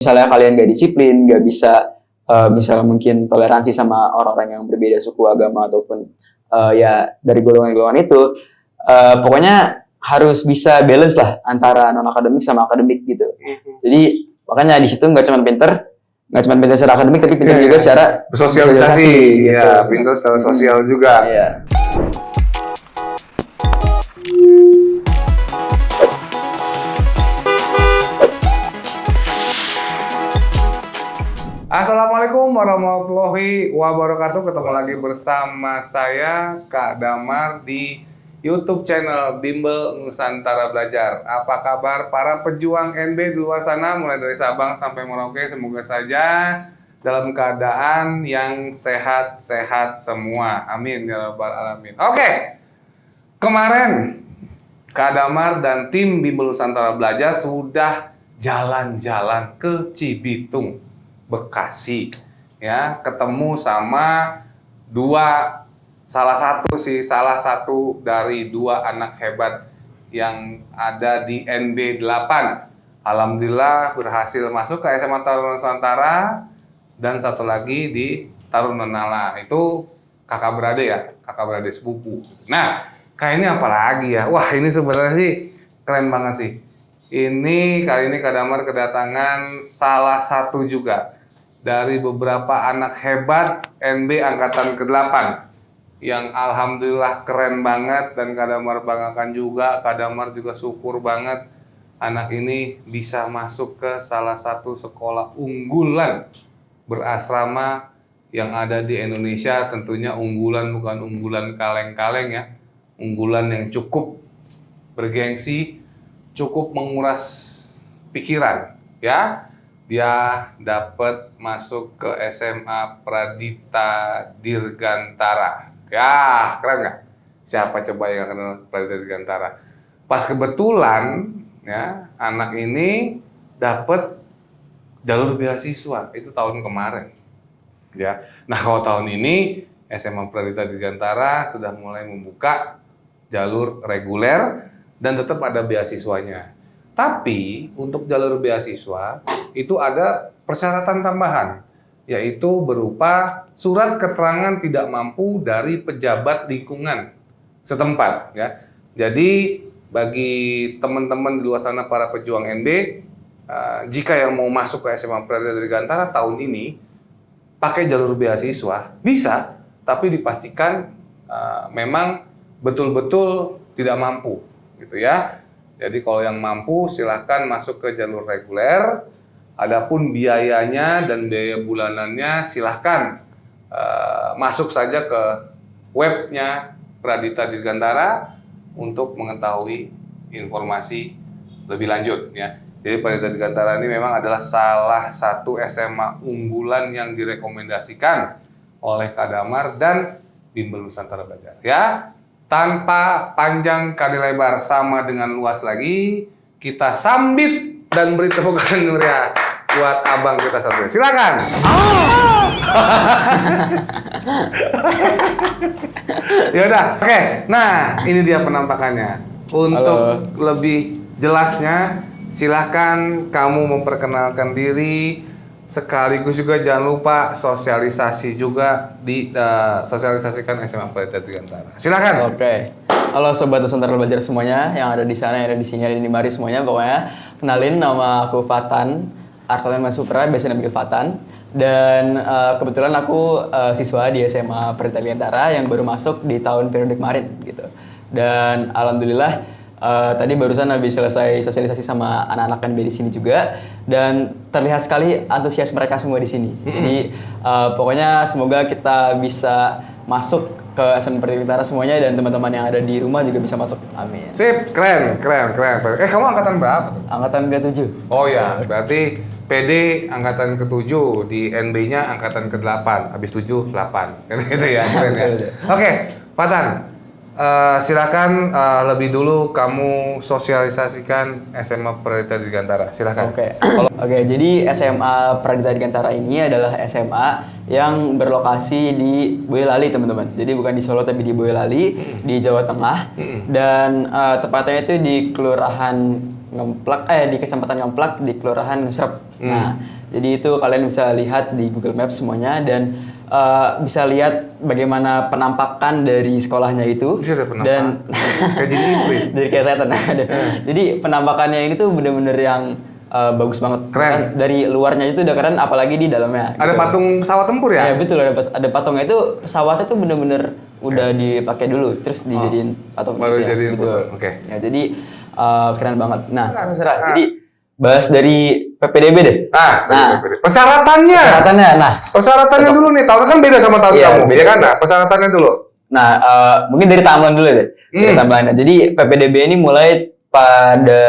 misalnya kalian gak disiplin, gak bisa misalnya mungkin toleransi sama orang-orang yang berbeda suku, agama ataupun ya dari golongan-golongan itu, pokoknya harus bisa balance lah antara non akademik sama akademik gitu. Jadi makanya di situ nggak cuma pinter secara akademik, tapi pinter juga secara sosialisasi gitu. Ya, pinter secara sosial juga. Iya. Assalamualaikum warahmatullahi wabarakatuh. Ketemu lagi bersama saya Kak Damar di YouTube channel Bimbel Nusantara Belajar. Apa kabar para pejuang NB di luar sana, mulai dari Sabang sampai Merauke? Semoga saja dalam keadaan yang sehat-sehat semua. Amin ya rabbal alamin. Oke, kemarin Kak Damar dan tim Bimbel Nusantara Belajar sudah jalan-jalan ke Cibitung, Bekasi, ya, ketemu sama salah satu dari dua anak hebat yang ada di NB 8. Alhamdulillah berhasil masuk ke SMA Taruna Nusantara, dan satu lagi di Taruna Nala. Itu kakak beradik sepupu. Nah, kayak ini apa lagi ya? Wah, ini sebenarnya sih keren banget sih. Kali ini Kak Damar kedatangan salah satu juga dari beberapa anak hebat NB Angkatan ke-8 yang alhamdulillah keren banget, dan Kak Damar banggakan juga. Kak Damar juga syukur banget anak ini bisa masuk ke salah satu sekolah unggulan berasrama yang ada di Indonesia. Tentunya unggulan, bukan unggulan kaleng-kaleng ya, unggulan yang cukup bergengsi, cukup menguras pikiran ya. Dia dapat masuk ke SMA Pradita Dirgantara. Ya, keren nggak? Siapa coba yang kenal Pradita Dirgantara? Pas kebetulan ya, anak ini dapat jalur beasiswa itu tahun kemarin. Ya. Nah, kalau tahun ini SMA Pradita Dirgantara sudah mulai membuka jalur reguler dan tetap ada beasiswanya. Tapi untuk jalur beasiswa itu ada persyaratan tambahan, yaitu berupa surat keterangan tidak mampu dari pejabat lingkungan setempat ya. Jadi bagi teman-teman di luar sana para pejuang NB, jika yang mau masuk ke SMA Pradita Dirgantara tahun ini pakai jalur beasiswa bisa, tapi dipastikan memang betul-betul tidak mampu gitu ya. Jadi kalau yang mampu silahkan masuk ke jalur reguler. Adapun biayanya dan biaya bulanannya silahkan masuk saja ke webnya Pradita Dirgantara untuk mengetahui informasi lebih lanjut ya. Jadi Pradita Dirgantara ini memang adalah salah satu SMA unggulan yang direkomendasikan oleh Kak Damar dan Bimbel Nusantara Belajar ya. Tanpa panjang kali lebar sama dengan luas lagi, kita sambit dan beri tepuk tangan meriah buat abang kita satu. Silakan. Ya udah, oke. Nah, ini dia penampakannya. Untuk lebih jelasnya, silakan kamu memperkenalkan diri. Sekaligus juga jangan lupa sosialisasi juga sosialisasikan SMA Pradita Dirgantara. Silakan. Oke. Halo sobat Nusantara Belajar semuanya yang ada di sana, yang ada di sini, ada di mari semuanya. Pokoknya kenalin, nama aku Fatan Arkolen Masupra, biasa dipanggil Fatan. Dan kebetulan aku siswa di SMA Pradita Dirgantara yang baru masuk di tahun periode kemarin gitu. Dan alhamdulillah tadi barusan habis selesai sosialisasi sama anak-anak NB di sini juga, dan terlihat sekali antusias mereka semua di sini. Jadi pokoknya semoga kita bisa masuk ke SMA Pradita Dirgantara semuanya, dan teman-teman yang ada di rumah juga bisa masuk. Amin. Sip, keren. Kamu angkatan berapa tuh? Angkatan ke-7. Oh ya, berarti PD angkatan ke-7, di NB-nya angkatan ke-8, habis 7, 8. Kan gitu ya, keren ya. Oke, Fatan. Silakan lebih dulu kamu sosialisasikan SMA Pradita Dirgantara. Silakan. Oke, jadi SMA Pradita Dirgantara ini adalah SMA yang berlokasi di Boyolali, teman-teman. Jadi bukan di Solo tapi di Boyolali, di Jawa Tengah. Dan tepatnya itu di Kelurahan di Kecamatan Ngemplak di Kelurahan Ngesrep. Nah, jadi itu kalian bisa lihat di Google Maps semuanya dan bisa lihat bagaimana penampakan dari sekolahnya itu. Bisa ada penampakan. Dan Kayak jadi itu ya? dari kayak setan. Jadi penampakannya ini tuh bener-bener yang bagus banget. Keren. Kan dari luarnya itu udah keren, apalagi di dalamnya. Ada patung pesawat tempur ya? Ya betul, ada patungnya itu, pesawatnya tuh bener-bener udah dipakai dulu, terus dijadiin patung. Baru situ ya. jadiin Betul. patung, oke. Ya jadi keren banget. Nah, jadi bahas dari PPDB deh. Nah, persyaratannya. Persyaratannya dulu nih, tahun kan beda sama tahun Iya, kamu, beda. ya kan? Nah, persyaratannya dulu. Nah, mungkin dari timeline dulu deh. Dari timeline. Jadi PPDB ini mulai pada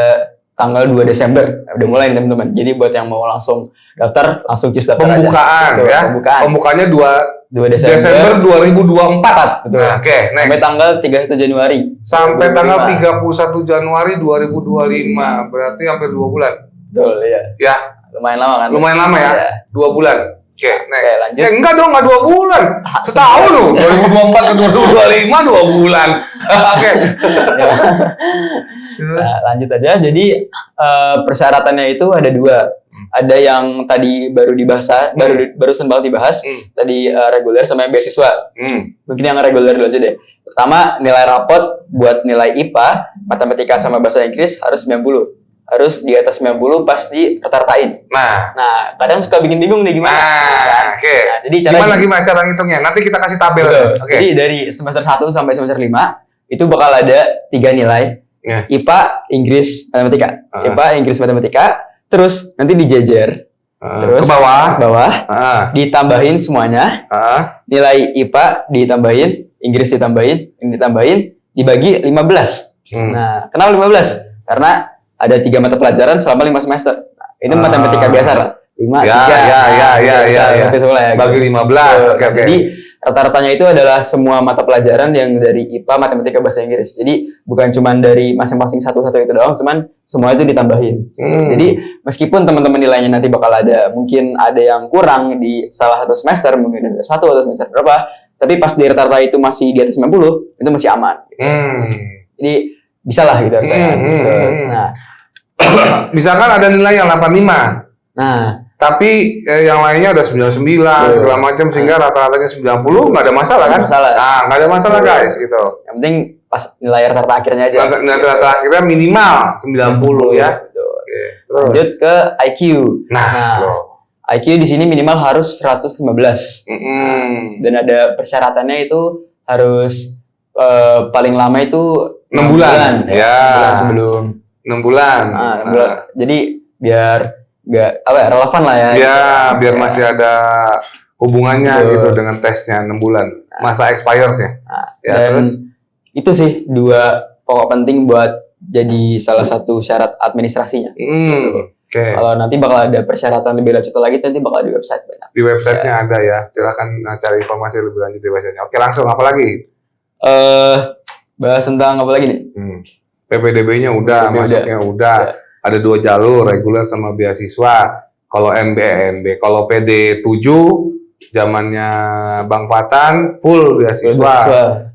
tanggal 2 Desember. Udah mulai nih teman-teman. Jadi buat yang mau langsung daftar, langsung cus daftar Pembukaan aja. Betul, ya. Pembukaan. Pembukaannya 2 Desember Desember 2024. Betul. Nah, oke, next. Sampai tanggal 31 Januari. Sampai tanggal 2025. 31 Januari 2025. Berarti hampir 2 bulan. Betul, iya. Ya, Lumayan lama kan? lumayan lama ya. Iya. 2 bulan. Oke, next. Oke, lanjut. Enggak dong, enggak 2 bulan. Setahun loh. 2024 ke 2025 2 bulan. Oke. Nah, lanjut aja. Jadi persyaratannya itu ada 2. Ada yang tadi baru dibahas, barusan banget dibahas. Tadi reguler sama yang beasiswa. Mungkin yang reguler dulu aja deh. Pertama, nilai rapot buat nilai IPA, matematika sama bahasa Inggris harus 90. Harus di atas 90 pas di rata-ratain. Nah, kadang suka bikin bingung nih gimana. Oke. Nah, jadi Gimana cara ngitungnya? Nanti kita kasih tabel. Betul. Oke. Jadi dari semester 1 sampai semester 5 itu bakal ada 3 nilai. Ya. IPA, Inggris, matematika. IPA, Inggris, matematika. Terus nanti dijejer. Terus ke bawah. Ditambahin semuanya. Nilai IPA ditambahin, Inggris ditambahin, ini ditambahin, dibagi 15. Nah, kenapa 15? Karena ada 3 mata pelajaran selama 5 semester. Nah, itu matematika biasa lah. 5, 3. Ya. Bagi 15. Oke. Jadi rata-ratanya itu adalah semua mata pelajaran yang dari IPA, matematika, bahasa Inggris. Jadi bukan cuma dari masing-masing satu-satu itu doang, cuman semua itu ditambahin. Jadi meskipun teman-teman nilainya nanti bakal ada, mungkin ada yang kurang di salah satu semester, mungkin ada 1 atau semester berapa, tapi pas di rata-rata itu masih di atas 90, itu masih aman. Jadi bisa lah gitu harusnya. Nah, misalkan ada nilai yang 85. Nah, tapi yang lainnya udah 99 segala macam sehingga rata-ratanya 90 nggak ada masalah kan? Nggak ada masalah guys gitu. Yang penting pas nilai rata-rata akhirnya aja. Nilai rata akhirnya minimal 90 ya. Oke. Lanjut ke IQ. Nah, IQ di sini minimal harus 115. Dan ada persyaratannya itu harus paling lama itu 6 bulan. Ya. 6 bulan sebelum 6 bulan. Jadi biar nggak relevan lah ya. Ya, biar masih ada hubungannya gitu dengan tesnya 6 bulan. Masa expirednya. Ya, dan terus itu sih 2 pokok penting buat jadi salah satu syarat administrasinya. Oke. Kalau nanti bakal ada persyaratan lebih lanjut lagi, nanti bakal di website banyak. Di websitenya ada ya. Silakan cari informasi lebih lanjut di websitenya. Oke, langsung apa lagi? Bahas tentang apa lagi nih? PPDB-nya udah, masuknya udah. Ada 2 jalur, reguler sama beasiswa. Kalau MBNB, kalau PD 7 zamannya Bang Fatan full beasiswa.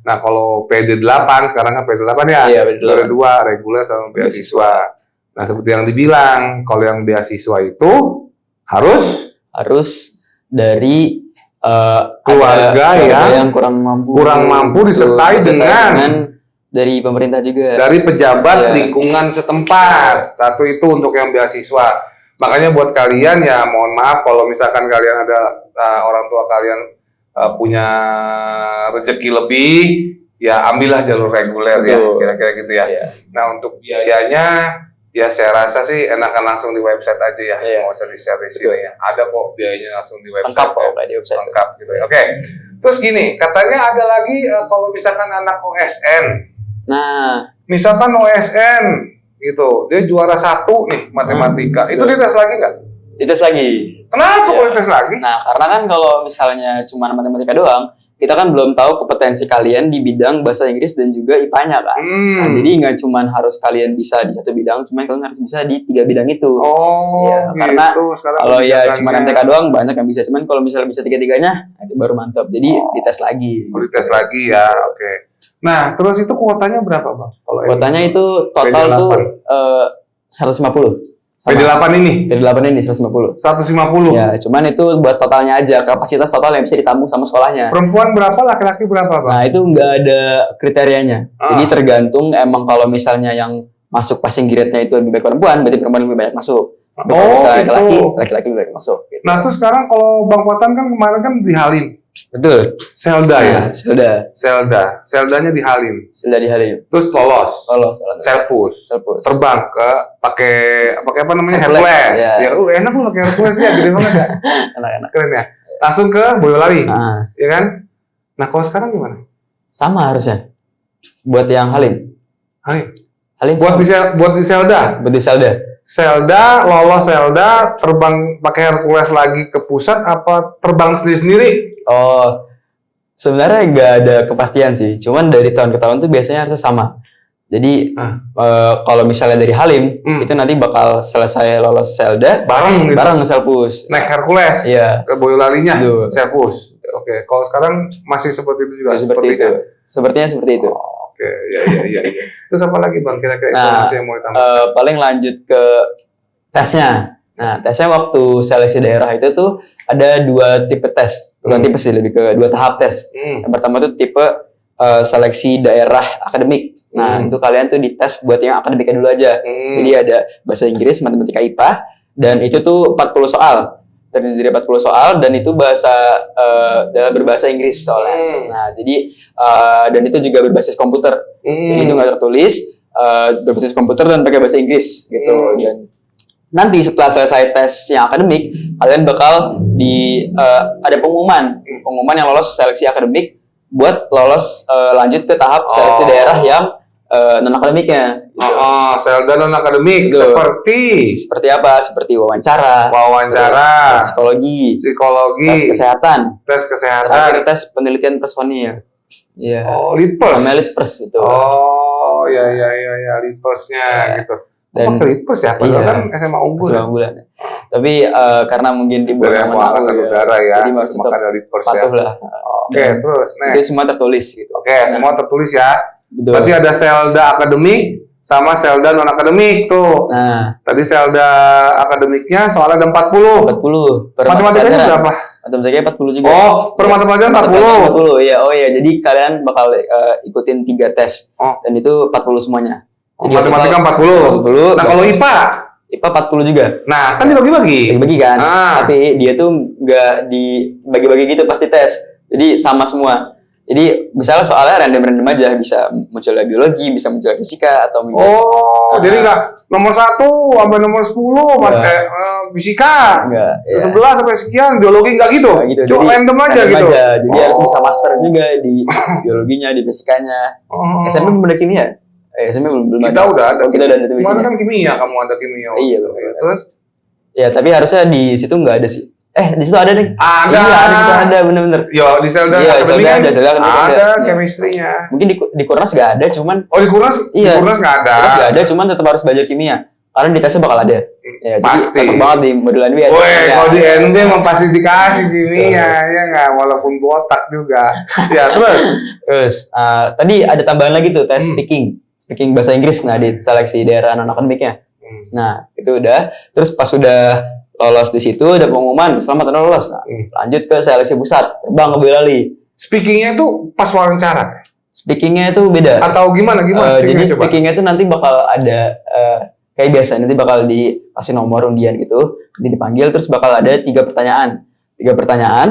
Nah, kalau PD 8 sekarang kan PD 8 ya. Iya, PD 8. Ada 2, reguler sama beasiswa. Nah, seperti yang dibilang, kalau yang beasiswa itu harus dari keluarga yang kurang mampu disertai dengan dari pemerintah juga. Dari pejabat lingkungan setempat. Satu itu untuk yang beasiswa. Makanya buat kalian ya mohon maaf kalau misalkan kalian ada orang tua kalian punya rezeki lebih, ya ambillah jalur reguler. Betul. Ya, kira-kira gitu ya. Nah, untuk biayanya ya saya rasa sih enakan langsung di website aja ya. Nggak usah di-share di sini ya. Ada kok biayanya langsung di website. Lengkap kok di website. Lengkap gitu ya. Oke. Terus gini, katanya ada lagi kalau misalkan anak OSN. Nah, misalkan OSN gitu, dia juara 1 nih matematika. Itu dites lagi nggak? Dites lagi. Kenapa kok dites lagi? Nah, karena kan kalau misalnya cuma matematika doang, kita kan belum tahu kompetensi kalian di bidang bahasa Inggris dan juga IPA-nya kan. Nah, jadi nggak cuma harus kalian bisa di satu bidang, cuma kalian harus bisa di 3 bidang itu. Ya, gitu. Karena kalau ya cuma MTK doang banyak yang bisa, cuman kalau misalnya bisa 3-3-nya itu baru mantap. Jadi dites lagi. Dites lagi ya, oke. Nah, terus itu kuotanya berapa, Bang? Kuotanya itu total tuh 150. PD8 ini? PD8 ini 150. 150? Ya, cuman itu buat totalnya aja, kapasitas total yang bisa ditampung sama sekolahnya. Perempuan berapa, laki-laki berapa, Bang? Nah, itu nggak ada kriterianya. Jadi tergantung emang kalau misalnya yang masuk passing grade-nya itu lebih baik perempuan, berarti perempuan lebih banyak masuk. Tapi kalau misalnya laki-laki, laki-laki lebih banyak masuk. Gitu. Nah, terus sekarang kalau Bang Fatan kan kemarin kan di Halim. Betul. Selda ya? Seldanya di Halim. Selda di Halim. Terus lolos. Selpus. Terbang ke pakai apa namanya? Hercules. Ya, enak lu pakai Hercules ya, gede banget ya. Enak. Keren ya. Langsung ke Boyolali. Ya kan? Nah, kalau sekarang gimana? Sama harusnya. Buat yang Halim. Buat di Selda. Selda, lolos Selda, terbang pakai Hercules lagi ke pusat, apa terbang sendiri-sendiri? Oh, sebenarnya nggak ada kepastian sih. Cuman dari tahun ke tahun tuh biasanya harusnya sama. Jadi kalau misalnya dari Halim, itu nanti bakal selesai lolos Selda, bareng Selpus. Naik Hercules ke Boyolalinya, Selpus. Oke, kalau sekarang masih seperti itu juga? Seperti itu. Sepertinya seperti itu. Oke, iya. Terus apa lagi Bang, kira-kira informasi yang mau ditambah? Paling lanjut ke tesnya. Nah, tesnya waktu seleksi daerah itu tuh ada 2 tipe tes. Bukan tipe sih, lebih ke 2 tahap tes. Yang pertama tuh tipe seleksi daerah akademik. Nah, itu kalian tuh dites buat yang akademiknya dulu aja. Jadi ada bahasa Inggris, matematika, IPA, dan itu tuh 40 soal. Terdiri dari 40 soal dan itu dalam berbahasa Inggris soalnya. Nah, jadi dan itu juga berbasis komputer. Jadi itu nggak tertulis, berbasis komputer dan pakai bahasa Inggris gitu. Dan nanti setelah selesai tes yang akademik, kalian bakal ada pengumuman yang lolos seleksi akademik buat lolos lanjut ke tahap seleksi daerah yang non akademiknya. Selda non akademik. Seperti apa? Seperti wawancara, psikologi, tes kesehatan, terakhir tes penelitian personil. Iya. Litpers. Litpers gitu. Iya, Litpersnya gitu. Dan Litpers ya, padahal kan SMA Unggul. Tapi karena mungkin dibuat nama udara ya, jadi maksudnya ada Litpers ya. Patuh lah. Oke, terus itu semua tertulis gitu. Semua tertulis ya. Berarti ada Selda akademik sama Selda non akademik tuh. Nah, tadi Selda akademiknya soalnya ada 40. Matematikanya berapa? Matematikanya 40 juga. Per mata pelajaran 40. Iya, jadi kalian bakal ikutin 3 tes. Dan itu 40 semuanya. Matematika 40. Nah, kalau IPA 40 juga. Nah, kan dibagi-bagi. Dibagi kan. Tapi dia tuh nggak dibagi-bagi gitu pasti tes. Jadi sama semua. Jadi misalnya soalnya random aja, bisa muncul biologi, bisa muncul fisika atau mungkin. Jadi nggak nomor 1 sampai nomor 10 fisika. 11 sampai sekian biologi nggak gitu. Cuma random aja gitu. Jadi harus bisa master juga di biologinya, di fisikanya. SMP belum ada kimia. SMP belum ada. Kita udah ada. Kita udah ada tuh. Mana kan kimia, kamu ada kimia. Iya, terus? Ya, tapi harusnya di situ nggak ada sih. Di situ ada nih. Ada. Bener-bener. Yo, di Selda akademik ada chemistry-nya. Mungkin di Kurnas nggak ada, cuman. Di Kurnas? Iya. Di Kurnas nggak ada. Kurnas nggak ada, cuman tetap harus belajar kimia. Karena di tesnya bakal ada. Ya, pasti. Jadi cocok banget di modul NB. Kalau di NB emang pasti dikasih kimia, ya nggak? Walaupun botak juga. Ya, terus. Tadi ada tambahan lagi tuh, tes speaking bahasa Inggris. Nah, di seleksi daerah non akademiknya. Nah, itu udah. Terus pas sudah lolos di situ, ada pengumuman selamat Anda lolos. Nah, lanjut ke seleksi pusat, terbang ke Boyolali. Speakingnya tuh pas wawancara. Speakingnya itu beda. Atau gimana? Jadi speakingnya itu nanti bakal ada kayak biasa, nanti bakal dikasih nomor undian gitu, nanti dipanggil, terus bakal ada 3 pertanyaan. 3 pertanyaan,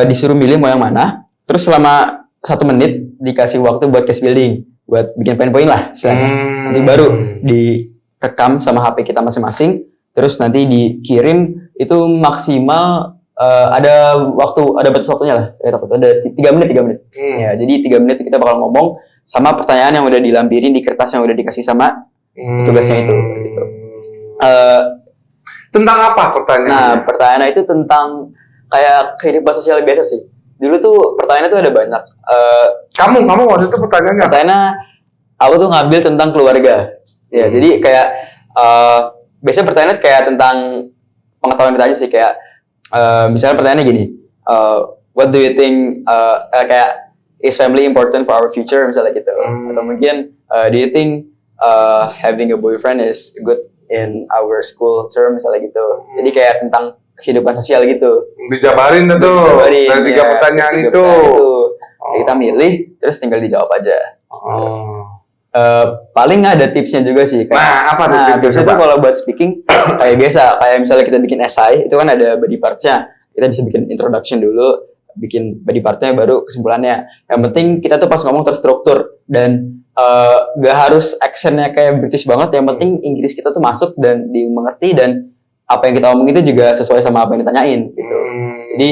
disuruh milih mau yang mana. Terus selama 1 menit dikasih waktu buat case building, buat bikin poin-poin lah, istilahnya. Nanti baru direkam sama HP kita masing-masing. Terus nanti dikirim itu maksimal ada batas waktunya lah. Saya takut ada 3 menit. Ya, jadi 3 menit kita bakal ngomong sama pertanyaan yang udah dilampirin di kertas yang udah dikasih sama tugasnya itu. Gitu. Tentang apa pertanyaannya? Nah, pertanyaan itu tentang kayak kehidupan sosial biasa sih. Dulu tuh pertanyaannya tuh ada banyak. Kamu waktu itu pertanyaannya? Pertanyaannya aku tuh ngambil tentang keluarga. Ya, jadi kayak biasanya pertanyaan kayak tentang pengetahuan kita aja sih, kayak misalnya pertanyaannya gini, what do you think kayak is family important for our future misalnya gitu, atau mungkin do you think having a boyfriend is good in our school term misalnya gitu. Jadi kayak tentang kehidupan sosial gitu. Dijabarin dah tuh dari 3 pertanyaan itu. Kita milih terus tinggal dijawab aja. Paling ada tipsnya juga sih. Nah, apa tuh tipsnya tuh kalau buat speaking kayak biasa, kayak misalnya kita bikin essay itu kan ada body parts-nya. Kita bisa bikin introduction dulu, bikin body part-nya baru kesimpulannya. Yang penting kita tuh pas ngomong terstruktur dan gak harus actionnya kayak British banget. Yang penting Inggris kita tuh masuk dan dimengerti dan apa yang kita omong itu juga sesuai sama apa yang ditanyain gitu. Jadi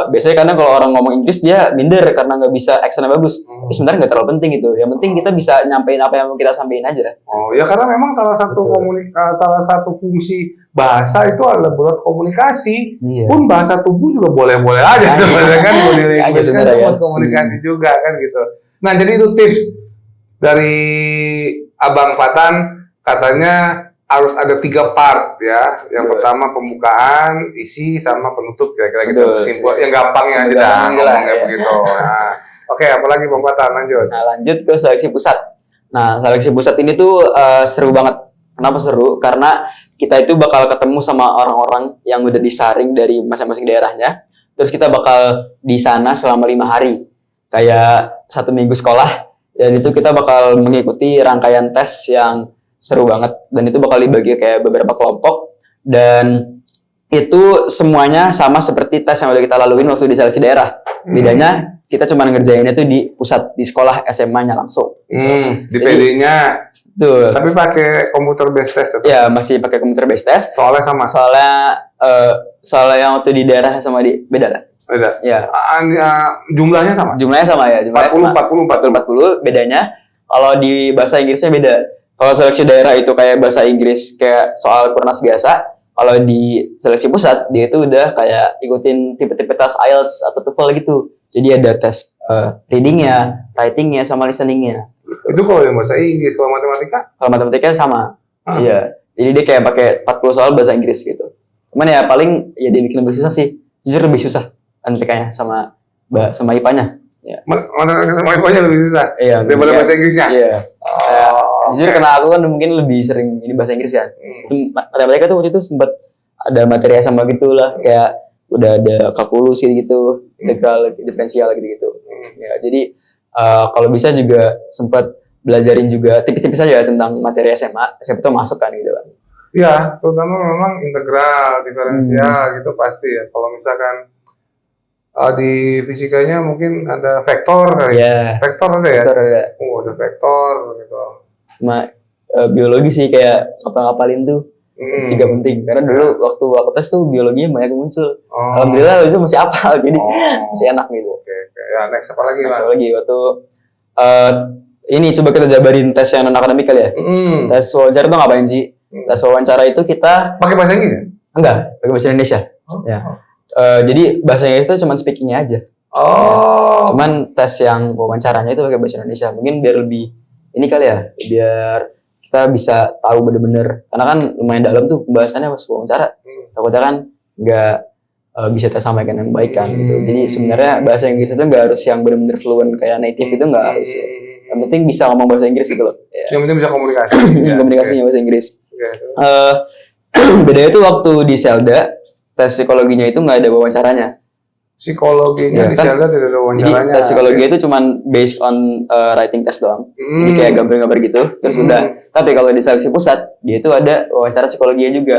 biasanya kadang kalau orang ngomong Inggris dia minder karena nggak bisa actionnya bagus. Tapi sebenarnya nggak terlalu penting itu. Yang penting kita bisa nyampein apa yang mau kita sampaikan aja. Oh ya, karena memang salah satu fungsi bahasa itu adalah buat komunikasi. Iya. Pun bahasa tubuh juga boleh-boleh aja sebenarnya kan, body language kan buat komunikasi juga kan gitu. Nah, jadi itu tips dari Abang Fatan, katanya harus ada 3 part ya. Yang pertama pembukaan, isi, sama penutup, kira-kira gitu. Simpel, yang gampangnya aja dah ngomongnya begitu. Nah, oke, apalagi Bang Fatan, lanjut. Nah, lanjut ke seleksi pusat. Nah, seleksi pusat ini tuh seru banget. Kenapa seru? Karena kita itu bakal ketemu sama orang-orang yang udah disaring dari masing-masing daerahnya. Terus kita bakal di sana selama 5 hari. Kayak 1 minggu sekolah. Dan itu kita bakal mengikuti rangkaian tes yang seru banget, dan itu bakal dibagi kayak beberapa kelompok, dan itu semuanya sama seperti tes yang udah kita laluin waktu di seleksi daerah. Bedanya kita cuma ngerjainnya tuh di pusat, di sekolah SMA-nya langsung. Di PD-nya. Tuh. Tapi pakai komputer based test atau? Ya, masih pakai komputer based test. Soalnya sama. Soalnya yang waktu di daerah sama di beda lah. Beda. Ya. Jumlahnya sama. Jumlahnya sama ya. Jumlahnya 40. Bedanya kalau di bahasa Inggrisnya beda. Kalau seleksi daerah itu kayak bahasa Inggris kayak soal Kurnas biasa. Kalau di seleksi pusat dia itu udah kayak ikutin tipe-tipe tes IELTS atau TOEFL gitu. Jadi ada tes readingnya, writingnya, sama listeningnya. Gitu. Itu kalau yang bahasa Inggris, kalau matematika? Kalau matematika sama. Iya. Jadi dia kayak pakai 40 soal bahasa Inggris gitu. Cuman ya paling ya dia bikin lebih susah sih. Jujur lebih susah matematikanya sama IPA-nya. Ya. Matematika sama IPA-nya lebih susah? Iya. Daripada bahasa Inggrisnya? Iya. Jujur karena aku kan mungkin lebih sering ini bahasa Inggris kan. Matematika tuh waktu itu sempat ada materi sama gitulah, kayak udah ada kalkulus gitu, integral, diferensial gitu. Ya, jadi kalau bisa juga sempat belajarin juga tipis-tipis aja tentang materi SMA, siapa tuh masuk kan gitu kan. Iya, terutama memang integral, diferensial gitu pasti ya. Kalau misalkan di fisikanya mungkin ada vektor kali. Yeah. Vektor ada ya? Vektor ada. Ada vektor gitu. Cuma biologi sih kayak ngapalin tuh juga penting. Karena dulu waktu aku tes tuh biologinya banyak yang muncul. Alhamdulillah itu masih apal, jadi masih enak gitu. Oke. Ya, next apa lagi? Next apa lagi? Waktu ini coba kita jabarin tes yang non-akademik kali ya. Tes wawancara tuh ngapain sih? Tes wawancara itu kita pakai bahasa Inggris ya? Enggak, pakai bahasa Indonesia. Ya. Jadi bahasa Inggris itu cuma speakingnya aja. Cuman tes yang wawancaranya itu pakai bahasa Indonesia. Mungkin biar lebih ini kali ya, biar kita bisa tahu bener-bener. Karena kan lumayan dalam tuh pembahasannya pas wawancara. Takutnya kan nggak bisa tersampaikan dengan baik kan gitu. Jadi sebenarnya bahasa Inggris itu nggak harus yang bener-bener fluent kayak native itu nggak harus ya. Yang penting bisa ngomong bahasa Inggris gitu loh. Ya. Yang penting bisa komunikasi. Komunikasinya bahasa Inggris. Bedanya tuh waktu di Selda tes psikologinya itu nggak ada wawancaranya. Psikologinya di Selda tidak ada wawancaranya. Jadi tes psikologi itu cuma based on writing test doang. Jadi kayak gambar-gambar gitu. Terus udah. Tapi kalau di seleksi pusat dia itu ada wawancara psikologinya juga.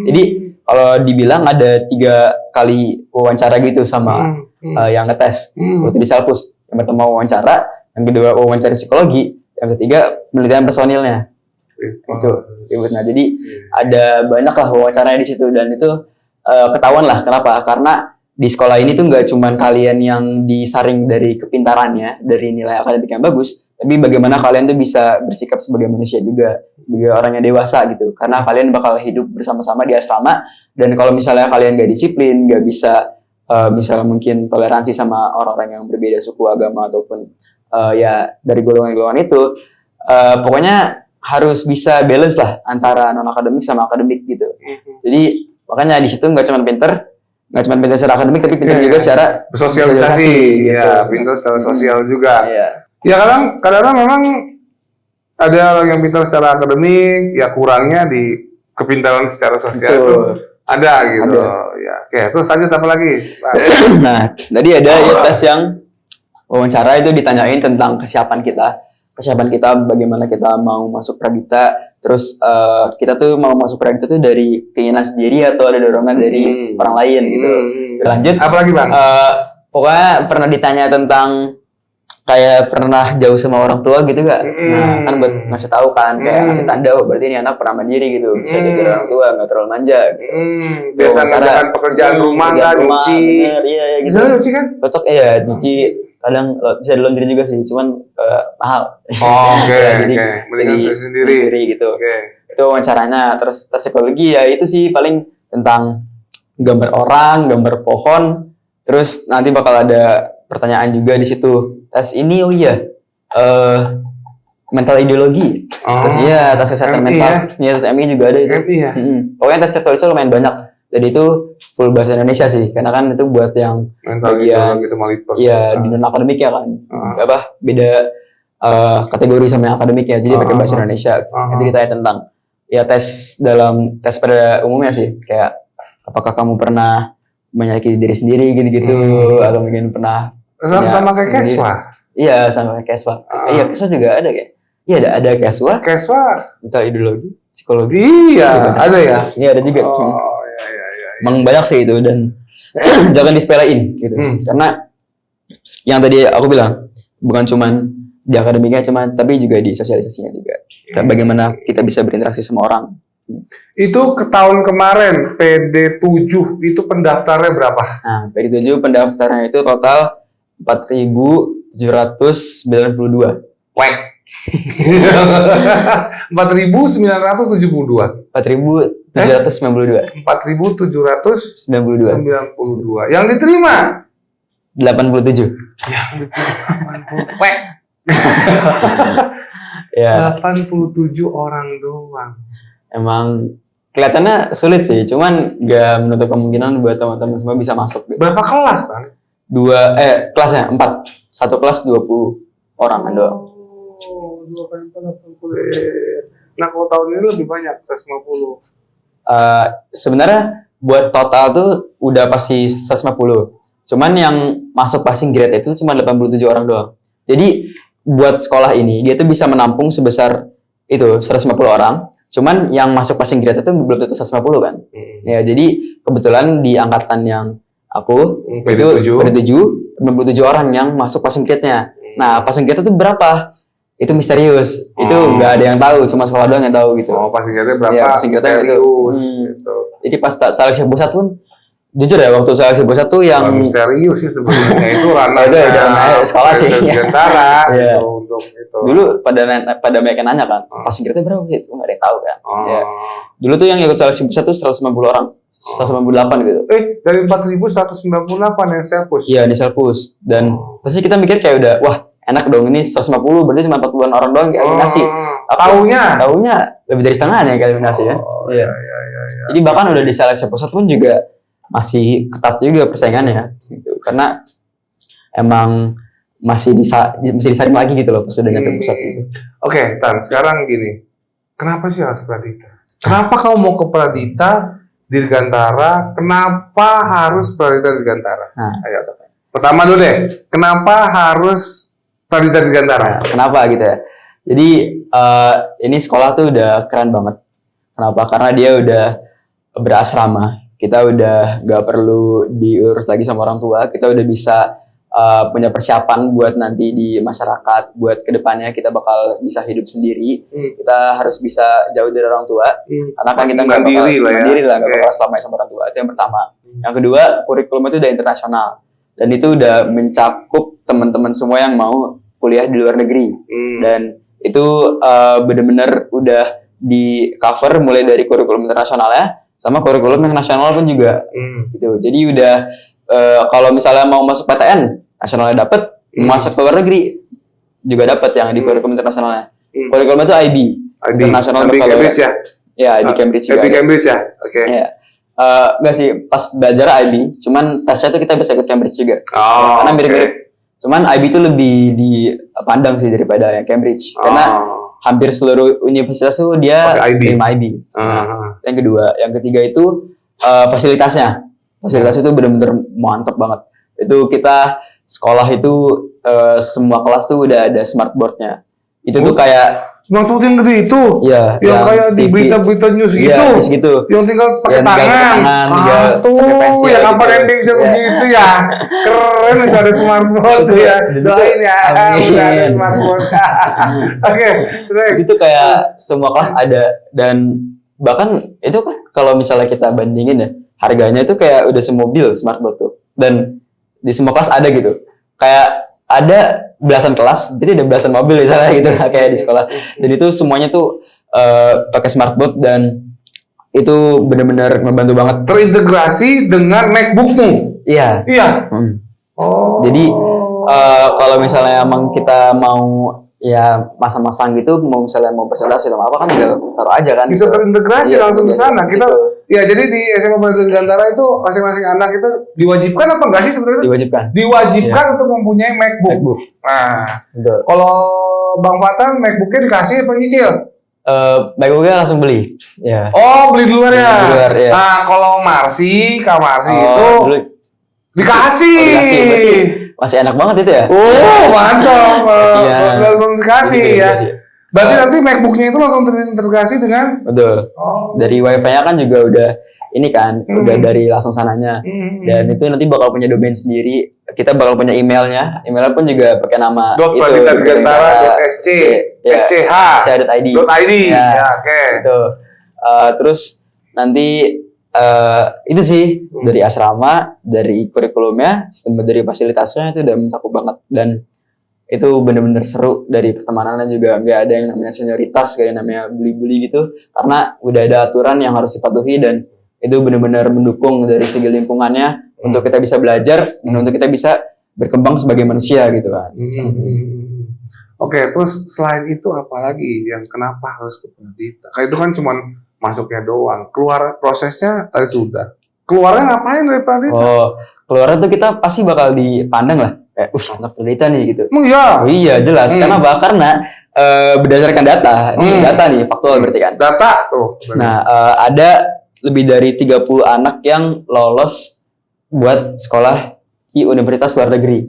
Jadi kalau dibilang ada 3 kali wawancara gitu sama yang ngetes waktu di Selpus. Yang pertama wawancara, yang kedua wawancara psikologi, yang ketiga penelitian personilnya. Itu. Nah, jadi ada banyak lah wawancaranya di situ, dan itu ketahuan lah kenapa? Karena di sekolah ini tuh nggak cuma kalian yang disaring dari kepintarannya, dari nilai akademik yang bagus, tapi bagaimana kalian tuh bisa bersikap sebagai manusia juga, sebagai orang yang dewasa gitu. Karena kalian bakal hidup bersama-sama di asrama, dan kalau misalnya kalian nggak disiplin, nggak bisa misalnya mungkin toleransi sama orang-orang yang berbeda suku, agama, ataupun ya dari golongan-golongan itu, pokoknya harus bisa balance lah antara non-akademik sama akademik gitu. Jadi makanya di situ nggak cuma pinter secara akademik, tapi pinter juga secara bersosialisasi. Gitu. Ya, pinter secara sosial juga. Ya kadang-kadang memang ada orang yang pintar secara akademik, ya kurangnya di kepintaran secara sosial itu ada gitu. Ya, oke. Terus lanjut apa lagi? Nah, tadi ada ya tes yang wawancara itu ditanyain tentang kesiapan kita bagaimana kita mau masuk Pradita, terus kita tuh mau masuk Pradita tuh dari keinginan sendiri atau ada dorongan dari orang lain gitu. Lanjut. Apa lagi Bang? Pokoknya pernah ditanya tentang kayak pernah jauh sama orang tua gitu gak? Nah kan buat ngasih tahu kan, kayak ngasih tanda, oh berarti ini anak pernah mandiri gitu, bisa jaga orang tua, nggak terlalu manja gitu. Biasa ngerjakan pekerjaan rumah kan, nyuci. Iya gitu. Bisa nyuci kan? Cocok nyuci, kadang bisa di laundry juga sih, cuman mahal. Oke. Mendingan cuci sendiri gitu. Itu wawancaranya. Terus tes psikologi ya itu sih paling tentang gambar orang, gambar pohon, terus nanti bakal ada pertanyaan juga di situ. Tes ini mental ideologi. Terus tes kesehatan MI, mental. Iya, tes MI juga ada itu. MI ya. Pokoknya tes itu lumayan banyak. Jadi itu full bahasa Indonesia sih, karena kan itu buat yang mental ideologi sama litpers. Iya, di non akademik ya kan. Beda kategori sama yang akademiknya. Jadi pakai bahasa Indonesia. Nanti ditanya tentang tes pada umumnya sih, kayak apakah kamu pernah menyakiti diri sendiri gitu-gitu, atau mungkin pernah sama kayak Keswa. Iya, sama kayak Keswa. Iya, Keswa juga ada kayak. Iya, ada Keswa. Mental ideologi, psikologi. Iya, ada ya. Iya, ada juga. Iya. Emang banyak sih itu, dan jangan disepelein gitu. Karena yang tadi aku bilang bukan cuman di akademiknya tapi juga di sosialisasinya juga. Bagaimana kita bisa berinteraksi sama orang. Itu ke tahun kemarin PD7 itu pendaftarnya berapa? Nah, PD7 pendaftarnya itu total 4.792. Wek. 4.972. 4.792. 4.792. Yang diterima 87. Yang diterima 80. Wek. Ya. 87 orang doang. Emang kelihatannya sulit sih, cuman gak menutup kemungkinan buat teman-teman semua bisa masuk. Berapa kelas kan? Kelasnya 4. Satu kelas 20 orang doang. 2 kali 80. Nah, kalau tahun ini lebih banyak, 150. Sebenarnya buat total tuh udah pasti 150. Cuman yang masuk passing grade itu cuma 87 orang doang. Jadi buat sekolah ini dia tuh bisa menampung sebesar itu 150 orang. Cuman yang masuk passing grade itu belum tentu 150 kan. Ya, jadi kebetulan di angkatan yang aku itu PD7 97 orang yang masuk passing grade-nya. Nah, passing grade itu berapa? Itu misterius. Itu nggak ada yang tahu, cuma sekolah doang yang tahu gitu. Passing grade berapa? Ya, passing grade itu. Gitu. Jadi pas seleksi pusat pun jujur ya, waktu seleksi pusat tuh yang misterius sih sebenarnya. Itu ranah sekolah sih. Dirgantara gitu untuk itu. Dulu pada banyak yang nanya kan, passing grade berapa gitu, nggak ada yang tahu kan. Ya. Dulu tuh yang ikut seleksi pusat tuh 190 orang, 198 gitu. Dari 4.198 yang selpus. Iya, di selpus. Dan pasti kita mikir kayak udah, wah enak dong, ini 150 berarti cuma 40-an orang doang yang eliminasi. Taunya lebih dari setengahnya yang eliminasi ya. Iya. Jadi bahkan udah di seleksi pusat pun juga masih ketat juga persaingannya gitu. Karena emang masih disaring lagi gitu loh pas udah nyampe pusat itu. Oke, Tan, sekarang gini. Kenapa sih harus Pradita? Kenapa kamu mau ke Pradita Dirgantara? Kenapa harus Pradita Dirgantara? Ayo, pertama dulu deh. Kenapa harus Pradita Dirgantara? Kenapa gitu ya? Jadi ini sekolah tuh udah keren banget. Kenapa? Karena dia udah berasrama. Kita udah gak perlu diurus lagi sama orang tua. Kita udah bisa punya persiapan buat nanti di masyarakat. Buat kedepannya kita bakal bisa hidup sendiri. Kita harus bisa jauh dari orang tua. Karena kan kita gak bakal mandiri lah, gak bakal selamanya sama orang tua. Itu yang pertama. Yang kedua, kurikulum itu udah internasional. Dan itu udah mencakup teman-teman semua yang mau kuliah di luar negeri. Dan itu bener-bener udah di cover mulai dari kurikulum internasionalnya sama kurikulum yang nasional pun juga gitu. Jadi udah kalau misalnya mau masuk PTN nasionalnya dapat, masuk ke luar negeri juga dapat yang di kurikulum internasionalnya. Kurikulum itu IB internasional Cambridge ya? Ya, IB Cambridge juga. IB Cambridge ya? Oke. Ya. Enggak sih, pas belajar IB, cuman tesnya itu kita bisa ikut Cambridge juga. Karena mirip-mirip. Cuman IB itu lebih dipandang sih daripada yang Cambridge. Karena hampir seluruh universitas tuh dia Pakai IB. terima IB. Yang kedua, yang ketiga itu fasilitasnya. Fasilitas itu benar-benar mantap banget. Itu kita sekolah itu semua kelas tuh udah ada smartboardnya. Itu tuh kayak Smartboard yang gede itu, ya, yang kayak di TV. berita-berita news Iya, gitu, news gitu. yang tinggal pakai Yang tinggal pakai tangan. tangan, tinggal Tuh, pakai pensil ya kapan gitu. ending bisa Iya. begitu ya? Keren udah ada smartboard tuh ya. Doain ya, Amin. udah ada smartboard. Oke, terus. Itu kayak semua kelas ada, dan bahkan itu kan kalau misalnya kita bandingin ya, harganya itu kayak udah semobil smartboard tuh, dan di semua kelas ada gitu. Kayak ada belasan kelas, itu ada belasan mobil di sana gitu kayak di sekolah. Dan itu semuanya tuh pakai smartboard, dan itu benar-benar ngebantu banget. Terintegrasi dengan MacBookmu. Iya. Iya. Oh. Jadi kalau misalnya emang kita mau ya masang-masang gitu, mau misalnya mau presentasi atau apa kan tinggal taruh aja kan. bisa terintegrasi Iya, langsung di sana. Kita gitu. ya jadi di SMA Batu Gantara itu masing-masing anak itu diwajibkan apa enggak sih sebenarnya? Diwajibkan. Diwajibkan untuk mempunyai MacBook. MacBook. Nah, Betul. kalau Bang Fatan MacBooknya dikasih apa nyicil? MacBooknya langsung beli. Ya. Oh, beli di luar ya. Beli di luar, iya. Nah, kalau Kak Marsi itu dulu dikasih. dikasih, berarti masih enak banget itu ya. Oh, mantap. Iya. Langsung dikasih ya. Dikasih. Berarti nanti MacBooknya itu langsung terintegrasi dengan Betul. oh. Dari wifi-nya kan juga udah ini kan, udah dari langsung sananya. Dan itu nanti bakal punya domain sendiri. Kita bakal punya emailnya. Emailnya pun juga pakai nama itu. .praditagantara.sc Ya, sch.id Ya, ya, oke. Itu. Terus nanti itu sih dari asrama, dari kurikulumnya, sistem dari fasilitasnya itu udah mencakup banget, dan itu bener-bener seru. Dari pertemanannya juga nggak ada yang namanya senioritas, kayak namanya bully-bully gitu, karena udah ada aturan yang harus dipatuhi, dan itu bener-bener mendukung dari segi lingkungannya untuk kita bisa belajar dan untuk kita bisa berkembang sebagai manusia gitu kan. Oke, terus selain itu apa lagi yang kenapa harus ke Pradita? Kayak itu kan cuma masuknya doang. Keluar prosesnya tadi sudah. Keluarnya ngapain dari Pradita? Oh, keluarnya tuh kita pasti bakal dipandang lah, kayak anak Pradita nih gitu. Emang iya. Oh iya jelas. Kenapa? Karena berdasarkan data, ini data nih faktual berarti kan. Data tuh. Nah, ada lebih dari 30 anak yang lolos buat sekolah di universitas luar negeri.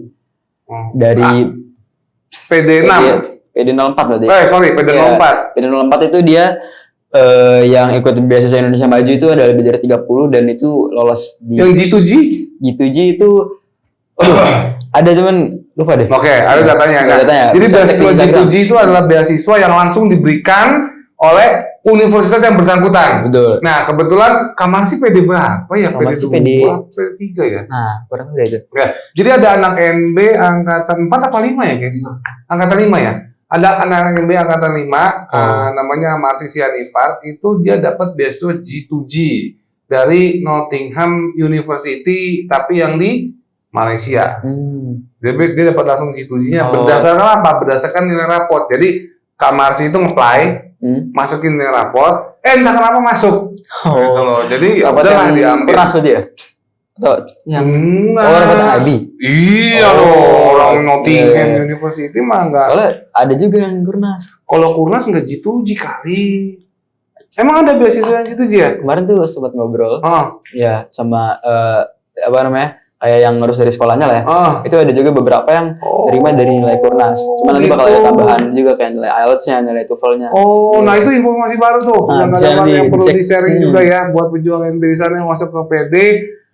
Dari PD6. PD04 berarti. PD04. PD04 itu dia yang ikut beasiswa Indonesia Maju itu ada lebih dari 30, dan itu lolos di Yang G2G? G2G itu ada cuman lupa deh. Oke, ada datanya. Ada datanya. Jadi Bisa cek beasiswa di Instagram. G2G itu adalah beasiswa yang langsung diberikan oleh universitas yang bersangkutan. Betul. Nah, kebetulan Kamar sih PD berapa ya? Kamar PD sih 2, PD PD 3 ya? Nah, kurang udah itu. Ya, jadi ada anak NB angkatan 4 apa 5 ya, guys? Angkatan 5 ya? Ada anak NB angkatan 5, namanya Marsi Sianipar, itu dia dapat beasiswa G2G dari Nottingham University, tapi yang di Malaysia. Dia dapat langsung G2G-nya. Berdasarkan apa? Berdasarkan nilai raport. Jadi Kak Marsi itu nge-apply, masukin nilai raport, entah kenapa masuk. Gitu loh. Jadi ya udahlah diambil. Keras berarti ya? Atau yang dapat IB? Iya loh, orang Nottingham University mah enggak. Soalnya ada juga yang Kurnas. Kalau Kurnas enggak G2G kali. Emang ada beasiswa yang G2G ya? Kemarin tuh sempat ngobrol. Ya, sama apa namanya? Kayak yang ngurus dari sekolahnya lah ya. Itu ada juga beberapa yang terima dari nilai Kurnas. Cuma nanti bakal ada tambahan juga kayak nilai IELTS-nya, nilai TOEFL-nya. Nah itu informasi baru tuh. Yang perlu dicek. di-sharing juga ya buat pejuang NB di sana yang masuk ke PD,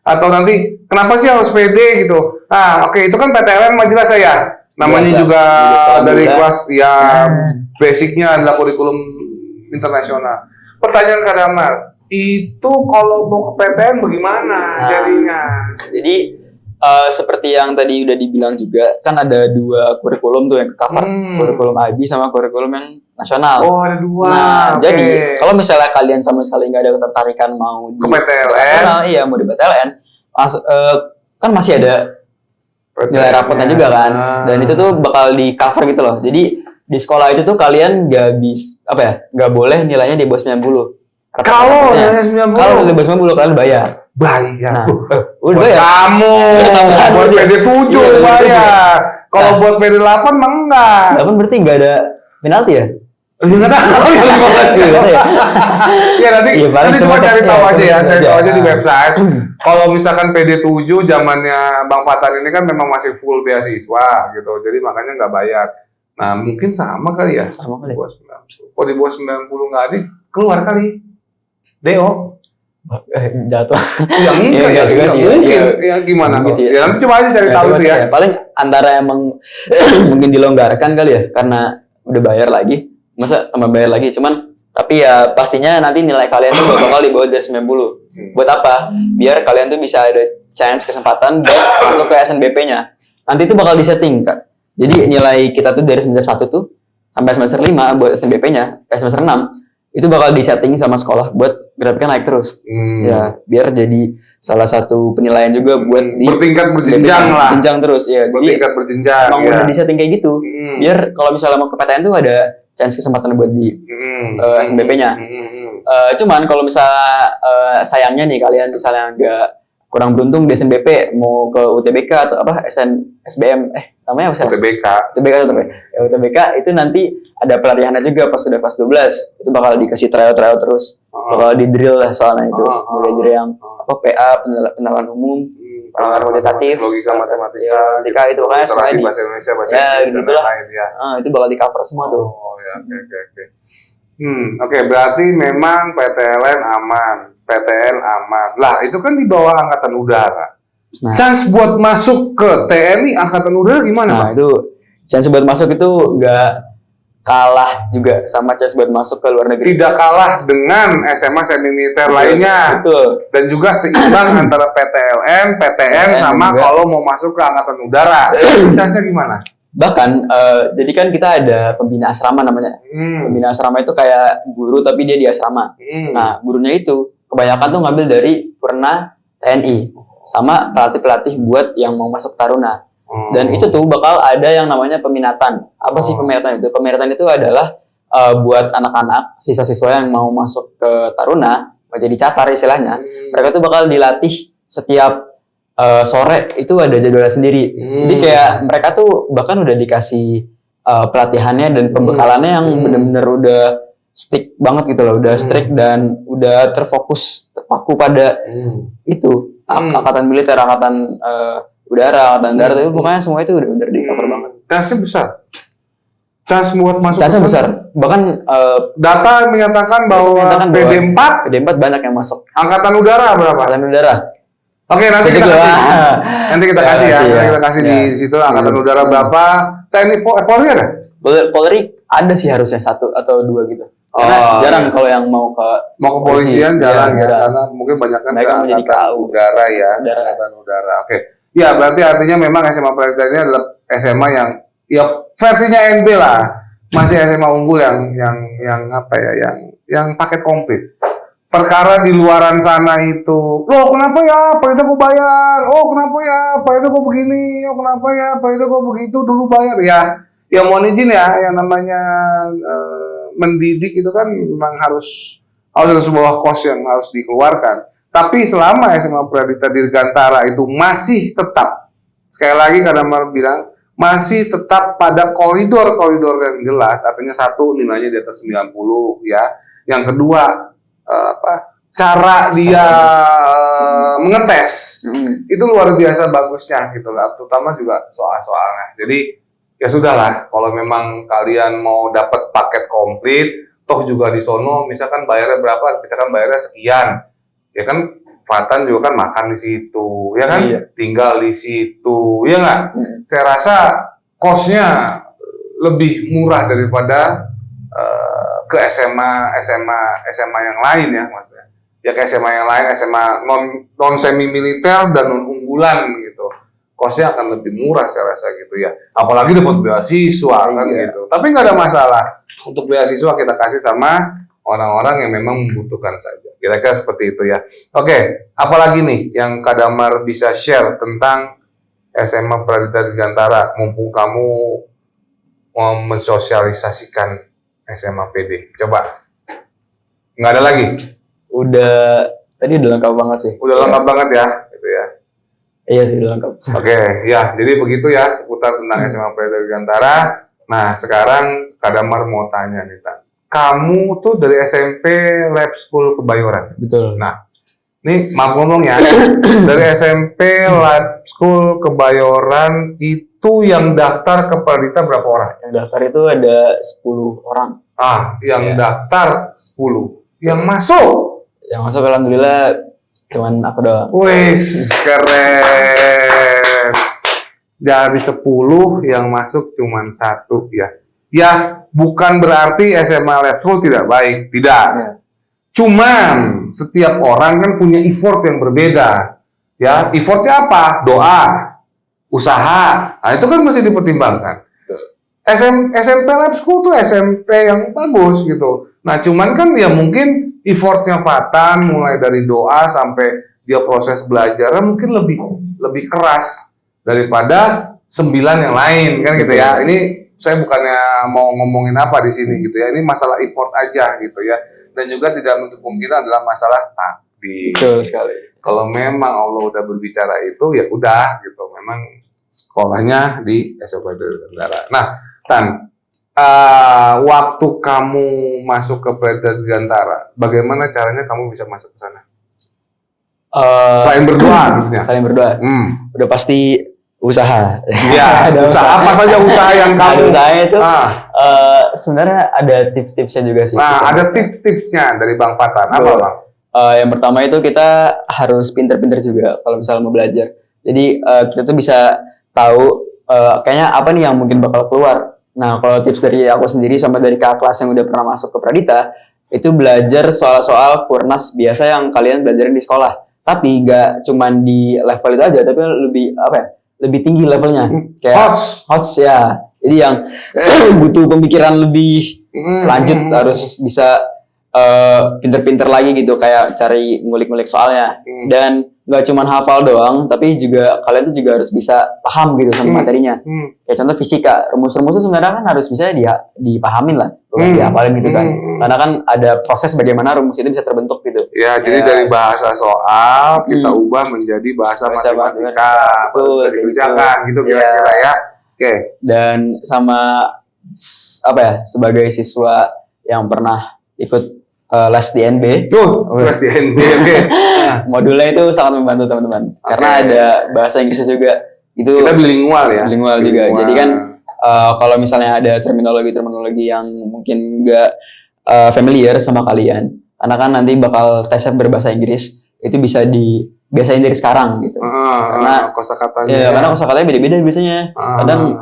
atau nanti kenapa sih harus PD gitu. Nah, oke, itu kan PTLN mah jelas ya. Namanya Biasa. juga dari Juga. kelas ya basicnya adalah kurikulum internasional. Pertanyaan Kak Damar, itu kalau mau ke PTN bagaimana jadinya? Jadi seperti yang tadi udah dibilang juga, kan ada 2 kurikulum tuh yang ke-cover. Kurikulum IB sama kurikulum yang nasional. Oh, ada 2. Nah, jadi kalau misalnya kalian sama sekali nggak ada ketertarikan mau di ke PTLN, nasional, iya mau di PTLN, kan masih ada nilai rapotnya juga kan, dan itu tuh bakal di cover gitu loh. Jadi di sekolah itu tuh kalian nggak boleh nilainya di bawah 90. Kalau nilainya 90, kalau di bawah 90 kalian bayar. bayar. Nah, udah bayar. Kamu Tambahan buat dia. PD 7 Iya, bayar. Kalau Nah. buat PD 8 mah enggak. 8 berarti nggak ada penalti ya? Nggak tahu ya ya nanti Iya, paling nanti cuma cuma cari cek- tahu ya, aja ya, cari cari aja. tahu aja di website. Kalau misalkan PD7 zamannya Bang Fatan ini kan memang masih full beasiswa gitu, jadi makanya nggak bayar. Nah mungkin sama kali ya. Sama kali. Di bawah 90. Kok di bawah 90 nggak ada, keluar kali. DO. Jatuh. Ya enggak Iya, ya, juga ya, sih, mungkin. iya. Ya gimana Mungkin kok. sih. Ya nanti coba aja cari Ya, tahu coba itu cek ya. Paling antara emang mungkin dilonggarkan kali ya, karena udah bayar lagi. Masa tambah bayar lagi, cuman tapi ya pastinya nanti nilai kalian tuh bakal di bawah dari 90. Buat apa? Biar kalian tuh bisa ada chance kesempatan buat masuk ke SNBP-nya. Nanti itu bakal disetting, Kak. Jadi nilai kita tuh dari semester 1 tuh sampai semester 5 buat SNBP-nya, semester 6 itu bakal disetting sama sekolah buat grafiknya naik terus. Ya, biar jadi salah satu penilaian juga buat di Bertingkat berjenjang SNBP-nya. lah. Jenjang terus ya. Jadi Bertingkat berjenjang. emang ya. udah disetting kayak gitu. Biar kalau misalnya mau ke PTN tuh ada chance kesempatan buat di SNBP-nya. Cuman kalau misalnya sayangnya nih kalian misalnya nggak kurang beruntung di SNBP mau ke UTBK atau apa SBM namanya apa sih? UTBK. UTBK tetap ya. Ya, UTBK itu nanti ada pelatihannya juga pas sudah kelas 12. Itu bakal dikasih tryout terus. Bakal di drill lah soalnya itu. Mulai dari yang apa PA pengenalan umum, pengenalan kuantitatif, logika matematika, matematika itu makanya literasi semuanya bahasa Indonesia, bahasa ya, Inggris dan gitulah. lain-lain ya. itu bakal di cover semua tuh. Oh ya, oke. Oke, berarti memang PTLN aman, PTN aman. Lah, itu kan di bawah Angkatan Udara. Nah. Chance buat masuk ke TNI Angkatan Udara gimana, Nah Bang? itu chance buat masuk itu nggak kalah juga sama chance buat masuk ke luar negeri. Tidak kalah dengan SMA semi militer lainnya. Betul. Dan juga seimbang antara PTLN, PTN sama juga. kalau mau masuk ke Angkatan Udara. Chance-nya gimana? Bahkan jadi kan kita ada pembina asrama namanya. Pembina asrama itu kayak guru tapi dia di asrama. Nah gurunya itu kebanyakan tuh ngambil dari Purna TNI sama pelatih-pelatih buat yang mau masuk Taruna. Dan itu tuh bakal ada yang namanya peminatan. Apa sih peminatan itu? Peminatan itu adalah buat anak-anak, siswa-siswa yang mau masuk ke Taruna, mau jadi catar istilahnya. Mereka tuh bakal dilatih setiap sore itu ada jadwalnya sendiri. Jadi kayak mereka tuh bahkan udah dikasih pelatihannya dan pembekalannya yang bener-bener udah stick banget gitu loh, udah strict dan udah terpaku pada itu angkatan militer, angkatan udara, angkatan darat itu pokoknya semua itu udah bener di cover banget. Chance-nya besar. Chance buat masuk Chance ke sana. besar. Bahkan Data menyatakan bahwa PD4 PD4 banyak yang masuk. Angkatan Udara berapa? Angkatan udara. Oke, nanti kita kasih. Nanti kita kasih ya. Nanti kita kasih di situ Angkatan Udara berapa? TNI Polri ada? Polri ada sih harusnya 1 atau 2 gitu. Karena jarang kalau yang mau ke kepolisian polisi. jarang ya, Jarang. karena mungkin banyak kan ke Mereka menjadi Angkatan KAU. Udara ya, Angkatan Udara. Oke. Ya, berarti artinya memang SMA Prajurit ini adalah SMA yang ya versinya NB lah. Masih SMA unggul yang apa ya, yang paket komplit. Perkara di luaran sana itu, loh kenapa ya, Pak itu kok bayar? Oh kenapa ya, Pak itu kok begini? Oh kenapa ya, Pak itu kok begitu? Dulu bayar ya mohon izin ya, yang namanya mendidik itu kan memang harus ada sebuah kos yang harus dikeluarkan. Tapi selama SMA Pradita Dirgantara itu masih tetap, sekali lagi karena Mar bilang, masih tetap pada koridor-koridor yang jelas, artinya satu nilainya di atas 90 ya. Yang kedua cara dia mengetes itu luar biasa bagusnya gitu lah, terutama juga soal-soalnya. Jadi ya sudahlah, kalau memang kalian mau dapat paket komplit, toh juga di sono misalkan bayarnya berapa, misalkan bayarnya sekian, ya kan Fatan juga kan makan di situ, ya kan tinggal di situ, ya nggak? Saya rasa kosnya lebih murah daripada ke SMA yang lain ya maksudnya. Ya ke SMA yang lain, SMA non semi militer dan non unggulan gitu. Kosnya akan lebih murah saya rasa gitu ya. Apalagi dapat beasiswa kan gitu. Tapi nggak ada masalah. Untuk beasiswa kita kasih sama orang-orang yang memang membutuhkan saja. Kira-kira seperti itu ya. Oke, apalagi nih yang Kak Damar bisa share tentang SMA Pradita Dirgantara mumpung kamu mau mensosialisasikan SMA PD. Coba. Nggak ada lagi? Tadi udah lengkap banget sih. Udah lengkap banget ya, gitu ya. Iya sih udah lengkap. Oke, ya. Jadi begitu ya seputar tentang SMA Pradita Dirgantara. Nah, sekarang Kak Damar mau tanya nih, Tan. kamu tuh dari SMP Lab School Kebayoran. Betul. Nah, ini maaf ngomong ya, dari SMP Lab School Kebayoran itu yang daftar ke Pradita berapa orang? Yang daftar itu ada 10 orang. Yang Iya. daftar 10. Yang masuk? Yang masuk alhamdulillah cuman aku doang. Wis, keren. Dari 10 yang masuk cuman 1 ya. Ya, bukan berarti SMA Lab School tidak baik, tidak. Ya. Cuman setiap orang kan punya effort yang berbeda. Ya, effortnya apa? Doa, usaha. Nah, itu kan mesti dipertimbangkan. SMP Lab School tuh SMP yang bagus gitu. Nah, cuman kan ya mungkin effortnya Fatan mulai dari doa sampai dia proses belajarnya mungkin lebih keras daripada 9 yang lain kan gitu ya. Ini saya bukannya mau ngomongin apa di sini gitu ya. Ini masalah effort aja gitu ya. Dan juga tidak menutup kemungkinan adalah masalah takdir. Betul sekali. Kalau memang Allah udah berbicara itu ya udah gitu. Memang sekolahnya di SMP Dirgantara. Nah, Tan, waktu kamu masuk ke Pelita Dirgantara, bagaimana caranya kamu bisa masuk ke sana? Selain berdoa, maksudnya. Saling berdoa. Udah pasti usaha. Ya, Ada usaha apa saja usaha yang Ada kamu? usahanya itu. Ah. Sebenarnya ada tips-tipsnya juga sih. Nah, ada tips-tipsnya dari Bang Fatan. Apa, Betul. Bang? Yang pertama itu kita harus pinter-pinter juga kalau misalnya mau belajar. Jadi kita tuh bisa tahu kayaknya apa nih yang mungkin bakal keluar. Nah, kalau tips dari aku sendiri sama dari kakak kelas yang udah pernah masuk ke Pradita, itu belajar soal-soal Purnas biasa yang kalian belajarin di sekolah. Tapi nggak cuman di level itu aja, tapi lebih apa ya? Lebih tinggi levelnya. Kayak HOTS ya. Jadi yang butuh pemikiran lebih lanjut, harus bisa pinter-pinter lagi gitu, kayak cari ngulik-ngulik soalnya. Dan nggak cuman hafal doang, tapi juga kalian tuh juga harus bisa paham gitu sama materinya. Kayak contoh fisika, rumus-rumusnya sebenarnya kan harus bisa dipahamin lah, bukan dihafalin gitu kan. Karena kan ada proses bagaimana rumus itu bisa terbentuk gitu. Ya, jadi dari bahasa soal kita ubah menjadi bahasa matematika, betul, bisa dikerjakan gitu kira-kira ya. Oke. Dan sama apa ya, sebagai siswa yang pernah ikut les di NB, Les di NB, oke. modulnya itu sangat membantu teman-teman. Karena ada bahasa Inggrisnya juga. Itu Kita bilingual ya. bilingual juga. Jadi kan kalau misalnya ada terminologi yang mungkin nggak familiar sama kalian, karena kan nanti bakal tesnya berbahasa Inggris, itu bisa dibiasain dari sekarang gitu. Karena kosakatanya. ya, karena kosakatanya beda-beda biasanya. Kadang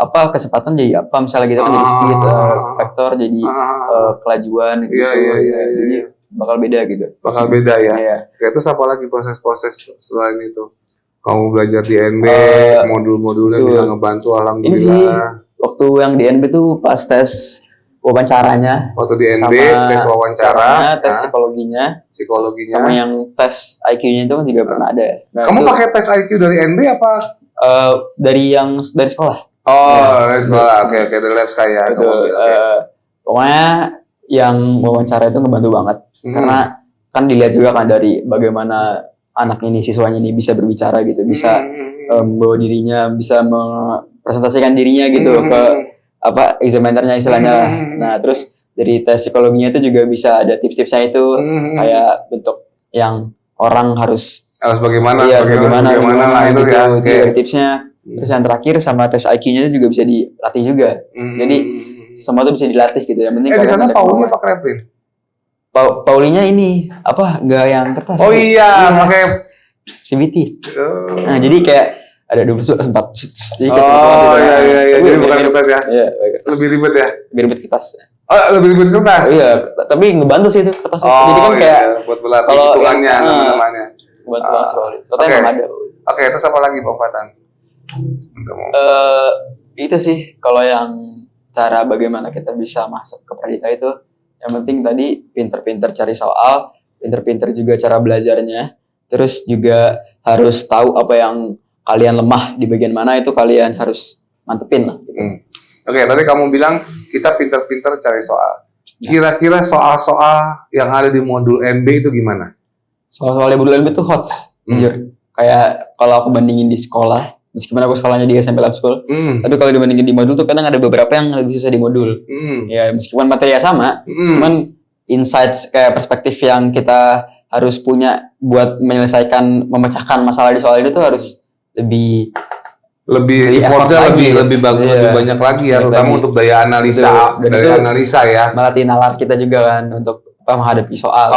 apa kecepatan jadi apa, misalnya gitu kan, jadi speed, vektor jadi kelajuan gitu. Iya. Jadi bakal beda gitu. Bakal beda ya. Iya. Ya, terus apa lagi proses-proses selain itu? Kamu belajar di NB, modul-modulnya betul. bisa ngebantu, Ini sih alhamdulillah. waktu yang di NB tuh pas tes wawancaranya, Waktu di NB, sama tes wawancara, tes psikologinya, psikologinya. sama yang tes IQ-nya itu kan juga pernah ada. Nah, Kamu itu, pakai tes IQ dari NB apa? dari sekolah. Dari sekolah. Oke, dari labs kayak. Betul. Pokoknya yang wawancara itu ngebantu banget. Karena kan dilihat juga kan dari bagaimana anak ini, siswanya ini bisa berbicara gitu, bisa membawa dirinya, bisa mempresentasikan dirinya gitu ke apa examinernya istilahnya lah. Nah, terus dari tes psikologinya itu juga bisa ada tips-tipsnya itu, kayak bentuk yang orang harus bagaimana? iya, bagaimana lah itu gitu. ya. Itu dari tipsnya. Terus yang terakhir sama tes IQ-nya itu juga bisa dilatih juga. Jadi semua itu bisa dilatih gitu. Yang penting di kalian sana ada Paulinya kemauan. pakai Repin. Paulinya ini apa? Nggak yang kertas. Oh iya, pakai CBT. Nah, jadi kayak ada 24. Jadi kayak iya. Jadi bukan kertas ya. Iya, kertas. Lebih ribet ya. Lebih ribet kertas. Lebih ribet kertas. Oh, iya, tapi ngebantu sih itu kertas. Jadi kan kayak buat berlatih kalau hitungannya, yang, nama-namanya. ngebantu banget sekali. Soalnya emang ada. Oke, terus apa lagi Bang Fatan? Itu sih kalau yang cara bagaimana kita bisa masuk ke Pradita itu, yang penting tadi pinter-pinter cari soal, pinter-pinter juga cara belajarnya, terus juga harus tahu apa yang kalian lemah di bagian mana, itu kalian harus mantepin lah gitu. Oke, tadi kamu bilang kita pinter-pinter cari soal. Kira-kira soal-soal yang ada di modul NB itu gimana? Soal-soal yang modul NB itu HOTS, jujur. Kayak kalau aku bandingin di sekolah, Meskipun aku sekolahnya di SMP Lab School, tapi kalau dibandingin di modul tuh kadang ada beberapa yang lebih susah di modul. Ya meskipun materinya sama, cuman insights kayak perspektif yang kita harus punya buat memecahkan masalah di soal ini tuh harus lebih effortnya lebih bagus, Iya. lebih banyak lagi ya, terutama lagi. untuk daya analisa ya. Melatih nalar kita juga kan untuk menghadapi soal.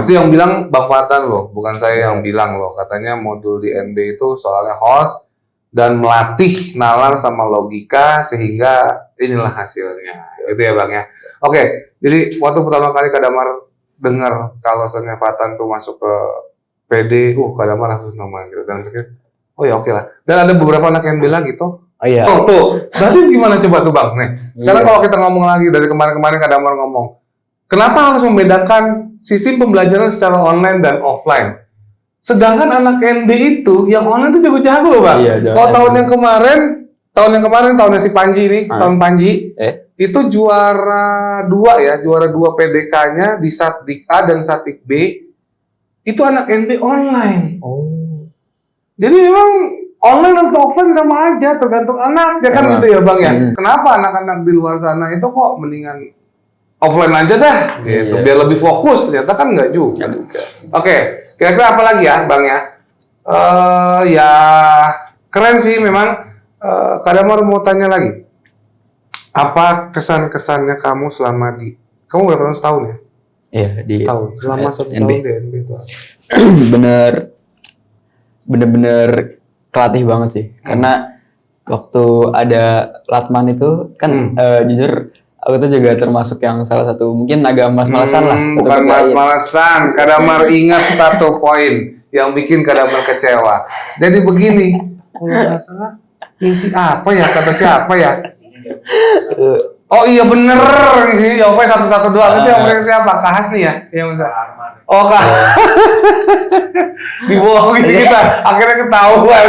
Itu yang bilang Bang Fatan loh, bukan saya yang bilang loh. Katanya modul di NB itu soalnya host dan melatih nalar sama logika sehingga inilah hasilnya. Itu ya Bang ya. Oke, jadi waktu pertama kali Kak Damar dengar kalau soalnya Fatan tuh masuk ke PD, Kak Damar langsung nama gitu dan pikir, oh ya oke lah. Dan ada beberapa anak NB lagi tuh. Oh iya. Oh tuh, berarti gimana coba tuh Bang? Nih, sekarang kalau kita ngomong lagi dari kemarin-kemarin Kak Damar ngomong, kenapa harus membedakan sistem pembelajaran secara online dan offline? Sedangkan anak NB itu yang online itu jago-jago loh Bang. Iya, kalau tahun yang kemarin, tahunnya si Panji nih, tahun Panji, itu juara 2 PDK-nya di Satdik A dan Satdik B, itu anak NB online. Jadi memang online atau offline sama aja, tergantung anak, ya kan gitu ya Bang ya. Kenapa anak-anak di luar sana itu kok mendingan offline aja dah, gitu, biar lebih fokus? Ternyata kan nggak juga. Oke, kira-kira apa lagi ya Bang ya? Ya keren sih memang. Kak Damar mau tanya lagi, apa kesan-kesannya kamu selama kamu berapa tahun, setahun ya? Iya, setahun. Selama 1 tahun di NB itu. Bener-bener kelatih banget sih, karena waktu ada Latman itu kan jujur aku tuh juga termasuk yang salah satu mungkin agak malas-malasan lah. Bukan malas-malasan, Kak Damar ingat satu poin yang bikin Kak Damar kecewa. Jadi begini, kalau nggak salah ngisi apa ya, kata siapa ya? Oh iya bener, ngisi jawabannya satu-satu doang. Itu yang bener siapa? Kak Hasni ya? Yang bisa. Oh Kak. Dibohongin kita, akhirnya ketahuan.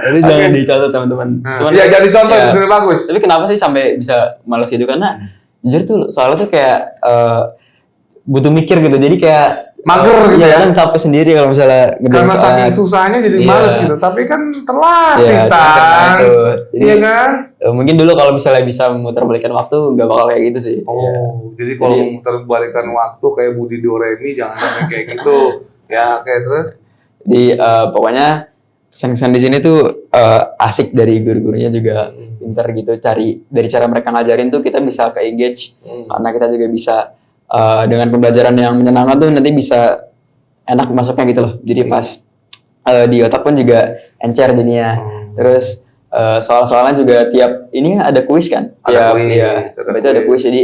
Jadi jangan dicontoh teman-teman. Cuman ya jadi contoh itu bagus. Tapi kenapa sih sampai bisa malas gitu? Karena jujur tuh soalnya tuh kayak butuh mikir gitu. Jadi kayak mager gitu ya. Kan capek sendiri kalau misalnya karena saking susahnya jadi males gitu. Tapi kan terlatih iya kan? Mungkin dulu kalau misalnya bisa memutar balikan waktu nggak bakal kayak gitu sih. Jadi kalau memutar balikan waktu kayak Budi Doremi jangan sampai kayak gitu. Ya kayak terus. Jadi pokoknya kesan di sini tuh asik dari guru-gurunya juga pintar gitu. Dari cara mereka ngajarin tuh kita bisa ke engage karena kita juga bisa dengan pembelajaran yang menyenangkan tuh nanti bisa enak masuknya gitu loh. Jadi pas di otak pun juga encer jadinya. Terus soal-soalnya juga tiap ini ada kuis kan? Ada kuis. Itu ada kuis. Jadi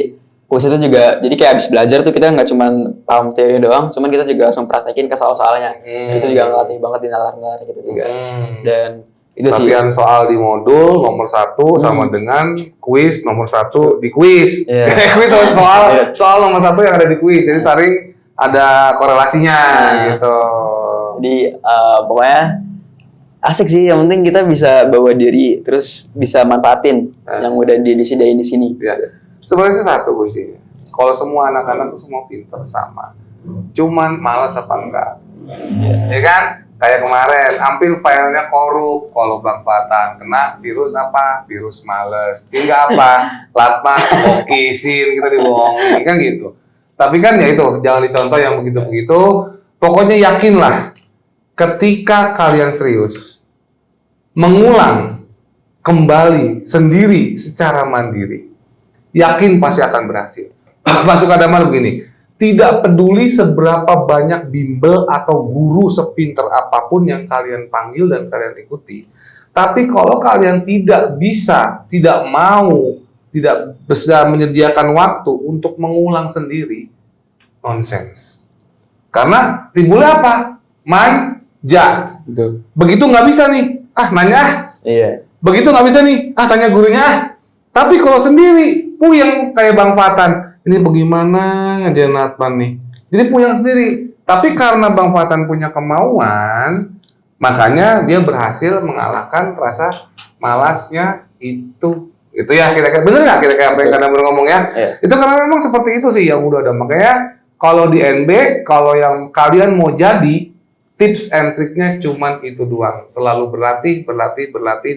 kuis itu juga jadi kayak habis belajar tuh kita nggak cuma paham teori doang, cuman kita juga langsung praktekin ke soal-soalnya. Itu juga ngelatih banget di nalar-nalar kita juga. Dan itu sih. Latihan soal di modul nomor 1 sama dengan kuis nomor 1 di kuis. Kuis soal nomor 1 yang ada di kuis. Jadi sering ada korelasinya gitu. Jadi pokoknya asik sih. Yang penting kita bisa bawa diri terus bisa manfaatin yang udah disediain di sini. Sebenarnya satu kuncinya. Kalau semua anak-anak tuh semua pinter sama. Cuman malas apa enggak? Ya kan? Kayak kemarin, ambil filenya korup. Kalau Bang Fatan kena virus apa? Virus males. Sehingga apa? Latman, bokisin, kita dibohongin. Kan gitu. Tapi kan ya itu, jangan dicontoh yang begitu-begitu. Pokoknya yakinlah, ketika kalian serius, mengulang kembali sendiri secara mandiri, yakin pasti akan berhasil. Masuk Kak Damar begini, tidak peduli seberapa banyak bimbel atau guru sepinter apapun yang kalian panggil dan kalian ikuti. Tapi kalau kalian tidak bisa, tidak mau, tidak bisa menyediakan waktu untuk mengulang sendiri, nonsense. Karena timbulnya apa? Manja. Begitu nggak bisa nih, nanya Begitu nggak bisa nih, tanya gurunya Tapi kalau sendiri, puyeng kayak Bang Fatan. Ini bagaimana ngajarin Latman nih? Jadi puyeng sendiri. Tapi karena Bang Fatan punya kemauan, makanya dia berhasil mengalahkan rasa malasnya itu. Itu ya kira-kira bener nggak kira-kira apa yang Kak Damar ngomong ya? Itu karena memang seperti itu sih yang udah ada. Makanya kalau di NB, kalau yang kalian mau jadi, tips and triknya cuman itu doang. Selalu berlatih,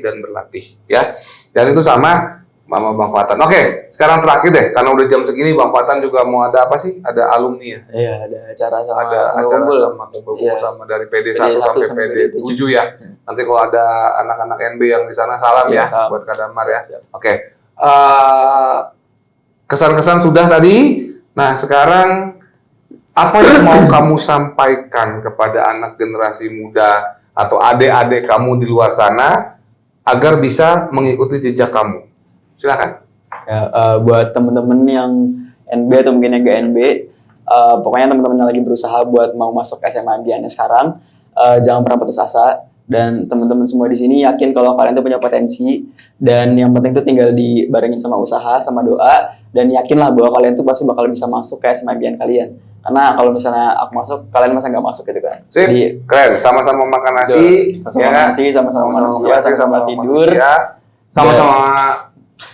dan berlatih. Ya. Dan itu sama Mama Bang Fatan. Oke, sekarang terakhir deh. Karena udah jam segini, Bang Fatan juga mau ada apa sih? Ada alumni ya? Iya, ada acara sama Ada acara kumpul. sama kumpul-kumpul Iya. sama dari PD1 sampai sampai PD7 ya. Nanti kalau ada anak-anak NB yang di sana, salam Iya, ya salam. buat Kak Damar ya. Siap. Oke. Kesan-kesan sudah tadi. Nah, sekarang apa yang mau kamu sampaikan kepada anak generasi muda atau adik-adik kamu di luar sana agar bisa mengikuti jejak kamu? Silakan. Ya, buat temen-temen yang NB atau mungkin yang gak NB, pokoknya temen-temen yang lagi berusaha buat mau masuk SMA Ambiana sekarang, jangan pernah putus asa. Dan teman-teman semua di sini yakin kalau kalian tuh punya potensi, dan yang penting tuh tinggal dibarengin sama usaha, sama doa, dan yakinlah bahwa kalian tuh pasti bakal bisa masuk ke SMA Ambiana kalian. Karena kalau misalnya aku masuk, kalian masa nggak masuk gitu kan. Sip, Jadi keren. Sama-sama makan nasi, sama-sama ya makan kan? nasi, sama-sama manusia, sama-sama tidur. manusia, sama-sama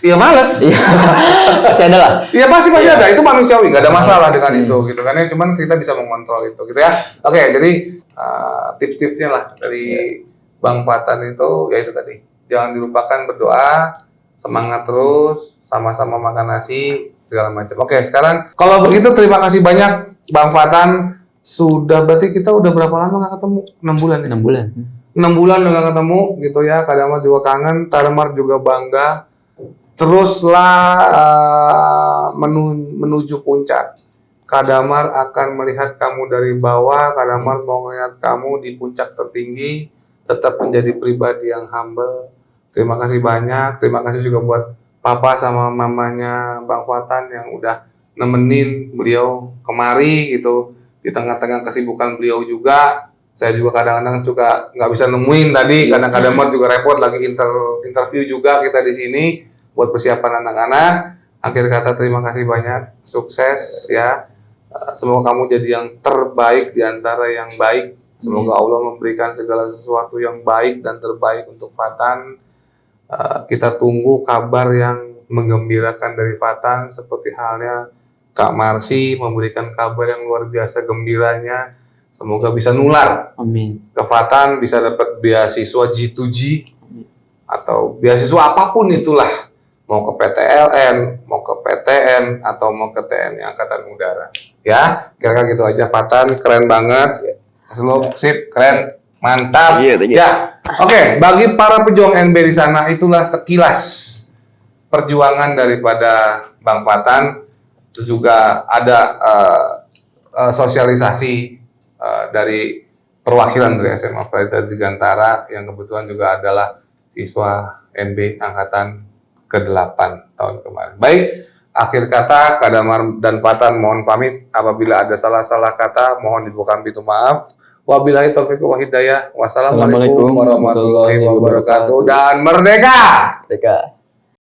ya males. Iya, pasti ada lah. Iya pasti Iya. ada, itu manusiawi, gak ada masalah dengan Hmm. itu gitu kan ya. Cuman kita bisa mengontrol itu gitu ya. Oke, jadi tips-tipsnya lah dari Bang Fatan itu ya itu tadi. Jangan dilupakan berdoa, semangat terus, sama-sama makan nasi, segala macam. Oke, sekarang kalau begitu terima kasih banyak Bang Fatan. Sudah berarti kita udah berapa lama gak ketemu? 6 bulan ya? 6 bulan. 6 bulan udah gak ketemu gitu ya. Kak Damar juga kangen, Damar juga bangga. Teruslah menuju puncak. Kak Damar akan melihat kamu dari bawah. Kak Damar mau melihat kamu di puncak tertinggi. Tetap menjadi pribadi yang humble. Terima kasih banyak. Terima kasih juga buat papa sama mamanya Bang Fatan yang udah nemenin beliau kemari gitu. Di tengah-tengah kesibukan beliau juga. Saya juga kadang-kadang juga nggak bisa nemuin tadi. Karena Kak Damar juga repot lagi interview juga kita di sini. Buat persiapan anak-anak. Akhir kata terima kasih banyak. Sukses ya. Semoga kamu jadi yang terbaik di antara yang baik. Semoga Allah memberikan segala sesuatu yang baik dan terbaik untuk Fatan. Kita tunggu kabar yang menggembirakan dari Fatan. Seperti halnya Kak Marsi memberikan kabar yang luar biasa gembiranya. Semoga bisa nular Amin. ke Fatan, bisa dapat beasiswa G2G atau beasiswa apapun itulah. Mau ke PTLN, mau ke PTN, atau mau ke TNI Angkatan Udara. Ya, kira-kira gitu aja. Fatan, keren banget. Selalu sip, keren, mantap. Iya, thank you. Ya, oke. Bagi para pejuang NB di sana, itulah sekilas perjuangan daripada Bang Fatan. Terus juga ada sosialisasi dari perwakilan dari SMA Pradita Dirgantara yang kebetulan juga adalah siswa NB Angkatan ke-8 tahun kemarin. Baik, akhir kata Kak Damar dan Fatan mohon pamit. Apabila ada salah-salah kata, mohon dibukakan pintu maaf. Wabillahi taufiq wal hidayah. Wassalamualaikum warahmatullahi wabarakatuh. Dan merdeka! Mereka.